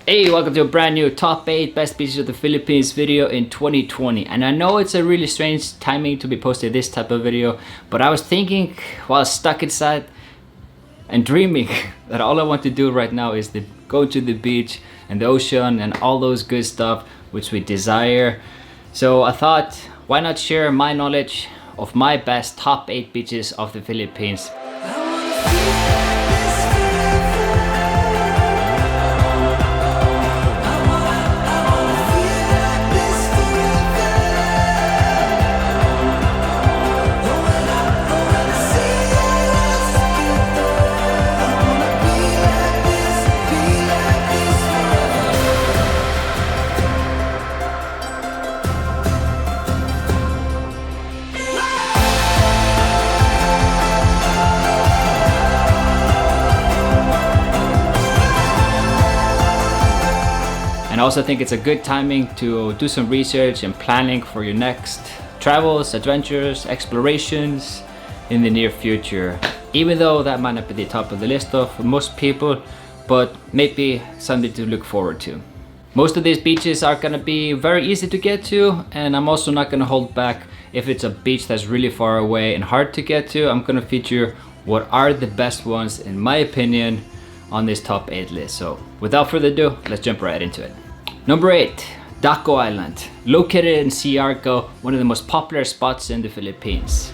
Hey, welcome to a brand new top 8 best beaches of the Philippines video in 2020. And I know it's a really strange timing to be posting this type of video, but I was thinking while stuck inside and dreaming that all I want to do right now is to go to the beach and the ocean and all those good stuff which we desire. So I thought, why not share my knowledge of my best top 8 beaches of the Philippines. And I also think it's a good timing to do some research and planning for your next travels, adventures, explorations in the near future. Even though that might not be the top of the list of most people, but maybe something to look forward to. Most of these beaches are gonna be very easy to get to, and I'm also not gonna hold back if it's a beach that's really far away and hard to get to. I'm gonna feature what are the best ones in my opinion on this top 8 list. So without further ado, let's jump right into it. Number 8, Daku Island, located in Siargao, one of the most popular spots in the Philippines.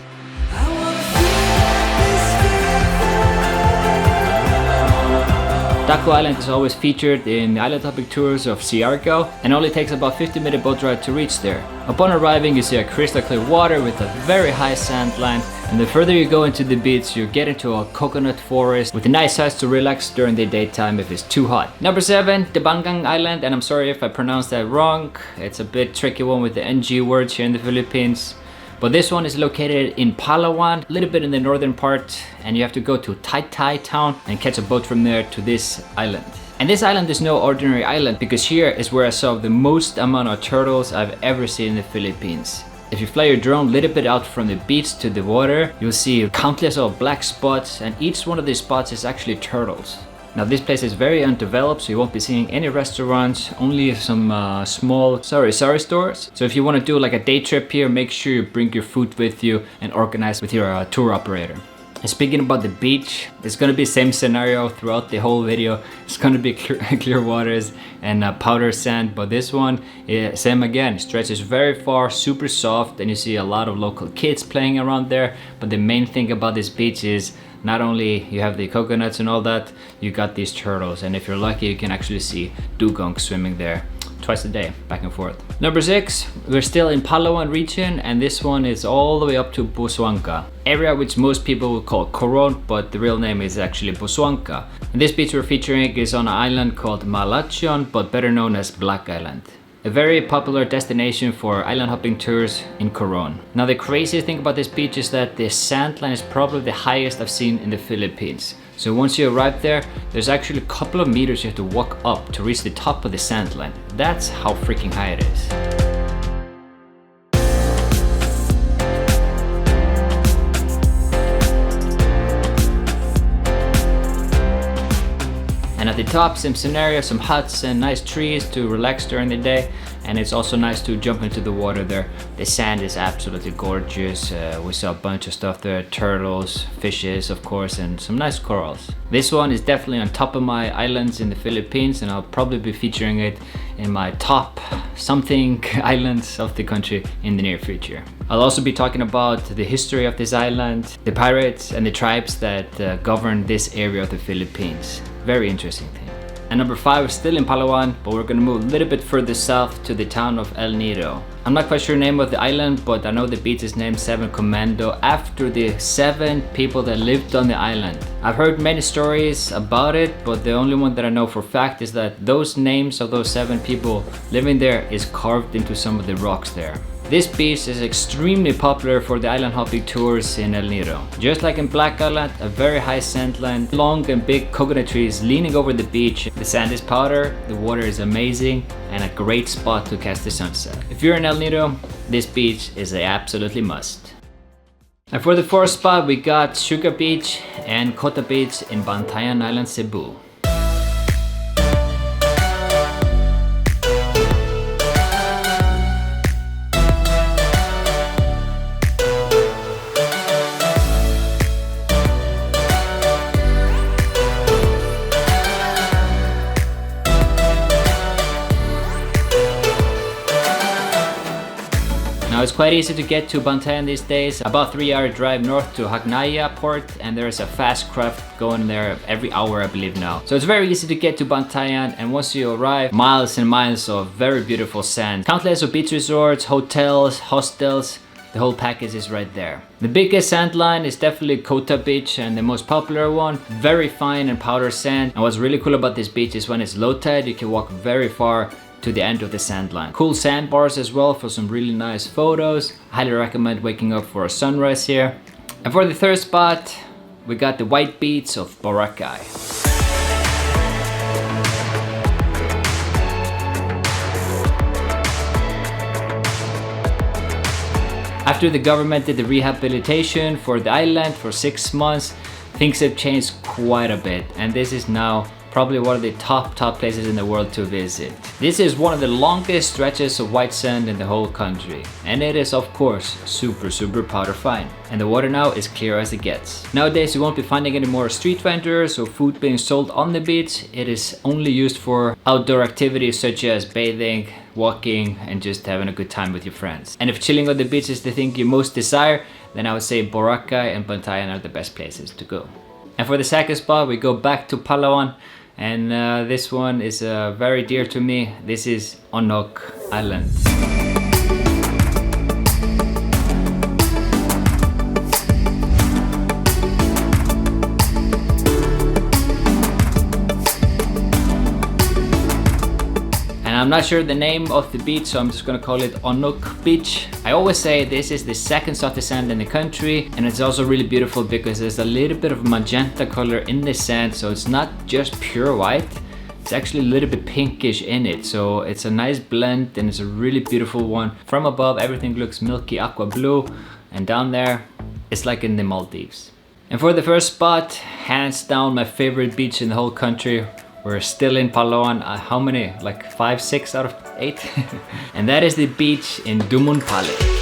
Daku Island is always featured in the island hopping tours of Siargao and only takes about 50-minute boat ride to reach there. Upon arriving, you see a crystal clear water with a very high sand line, and the further you go into the beach, you get into a coconut forest with a nice size to relax during the daytime if it's too hot. Number 7, Debangan Island, and I'm sorry if I pronounced that wrong. It's a bit tricky one with the NG words here in the Philippines. But this one is located in Palawan, a little bit in the northern part, and you have to go to Taytay town and catch a boat from there to this island. And this island is no ordinary island because here is where I saw the most amount of turtles I've ever seen in the Philippines. If you fly your drone a little bit out from the beach to the water, you'll see countless of black spots, and each one of these spots is actually turtles. Now this place is very undeveloped, so you won't be seeing any restaurants, only some small sari stores. So if you want to do like a day trip here, make sure you bring your food with you and organize with your tour operator. And speaking about the beach, it's going to be the same scenario throughout the whole video. It's going to be clear waters and powder sand, but this one, same again, stretches very far, super soft, and you see a lot of local kids playing around there. But the main thing about this beach is not only you have the coconuts and all that, you got these turtles, and if you're lucky you can actually see dugong swimming there twice a day, back and forth. Number 6, we're still in Palawan region, and this one is all the way up to Busuanga, area which most people would call Coron, but the real name is actually Busuanga. And this beach we're featuring is on an island called Malajon, but better known as Black Island. A very popular destination for island hopping tours in Coron. Now the craziest thing about this beach is that the sand line is probably the highest I've seen in the Philippines. So once you arrive there, there's actually a couple of meters you have to walk up to reach the top of the sand line. That's how freaking high it is. And at the top, same scenario, some huts and nice trees to relax during the day. And it's also nice to jump into the water there. The sand is absolutely gorgeous. We saw a bunch of stuff there, turtles, fishes of course, and some nice corals. This one is definitely on top of my islands in the Philippines, and I'll probably be featuring it in my top something islands of the country in the near future. I'll also be talking about the history of this island, the pirates and the tribes that govern this area of the Philippines. Very interesting thing. And number 5 is still in Palawan, but we're gonna move a little bit further south to the town of El Nido. I'm not quite sure the name of the island, but I know the beach is named 7 Commando after the 7 people that lived on the island. I've heard many stories about it, but the only one that I know for fact is that those names of those 7 people living there is carved into some of the rocks there. This beach is extremely popular for the island hopping tours in El Nido. Just like in Black Island, a very high sand line, long and big coconut trees leaning over the beach. The sand is powder, the water is amazing, and a great spot to catch the sunset. If you're in El Nido, this beach is an absolutely must. And for the 4th spot, we got Sugar Beach and Kota Beach in Bantayan Island, Cebu. Now it's quite easy to get to Bantayan these days, about 3-hour drive north to Hagnaya port, and there's a fast craft going there every hour I believe now. So it's very easy to get to Bantayan, and once you arrive, miles and miles of very beautiful sand. Countless of beach resorts, hotels, hostels, the whole package is right there. The biggest sand line is definitely Kota Beach and the most popular one. Very fine and powder sand. And what's really cool about this beach is when it's low tide, you can walk very far to the end of the sand line. Cool sandbars as well for some really nice photos. Highly recommend waking up for a sunrise here. And for the third spot, we got the white beach of Boracay. After the government did the rehabilitation for the island for 6 months, things have changed quite a bit, and this is now probably one of the top places in the world to visit. This is one of the longest stretches of white sand in the whole country, and it is of course super powder fine. And the water now is clear as it gets. Nowadays you won't be finding any more street vendors or food being sold on the beach. It is only used for outdoor activities such as bathing, walking, and just having a good time with your friends. And if chilling on the beach is the thing you most desire, then I would say Boracay and Bantayan are the best places to go. And for the second spot, we go back to Palawan, and this one is very dear to me. This is Onok Island. I'm not sure the name of the beach, so I'm just gonna call it Onok Beach. I always say this is the second softest sand in the country, and it's also really beautiful because there's a little bit of magenta color in the sand, so it's not just pure white. It's actually a little bit pinkish in it, so it's a nice blend and it's a really beautiful one. From above, everything looks milky aqua blue, and down there, it's like in the Maldives. And for the first spot, hands down my favorite beach in the whole country. We're still in Palawan. How many? Like 5, 6 out of 8? And that is the beach in Dumunpalit.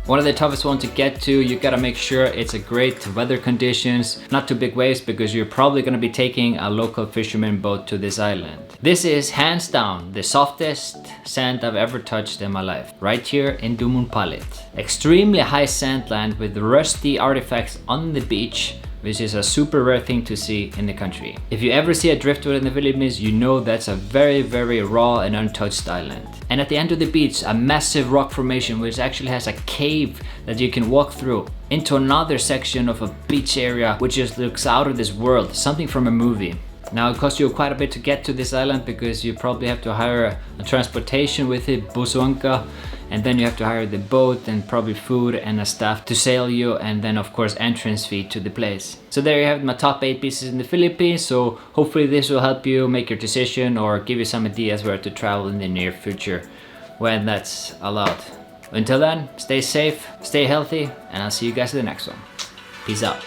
One of the toughest ones to get to. You gotta make sure it's a great weather conditions, not too big waves, because you're probably gonna be taking a local fisherman boat to this island. This is hands down the softest sand I've ever touched in my life, right here in Dumunpalit. Extremely high sand land with rusty artifacts on the beach, which is a super rare thing to see in the country. If you ever see a driftwood in the Philippines, you know that's a very raw and untouched island. And at the end of the beach, a massive rock formation which actually has a cave that you can walk through into another section of a beach area which just looks out of this world, something from a movie. Now it costs you quite a bit to get to this island because you probably have to hire a transportation with it, busuanka, and then you have to hire the boat and probably food and a staff to sail you, and then of course entrance fee to the place. So there you have my top 8 beaches in the Philippines, so hopefully this will help you make your decision or give you some ideas where to travel in the near future when that's allowed. Until then, stay safe, stay healthy, and I'll see you guys in the next one. Peace out.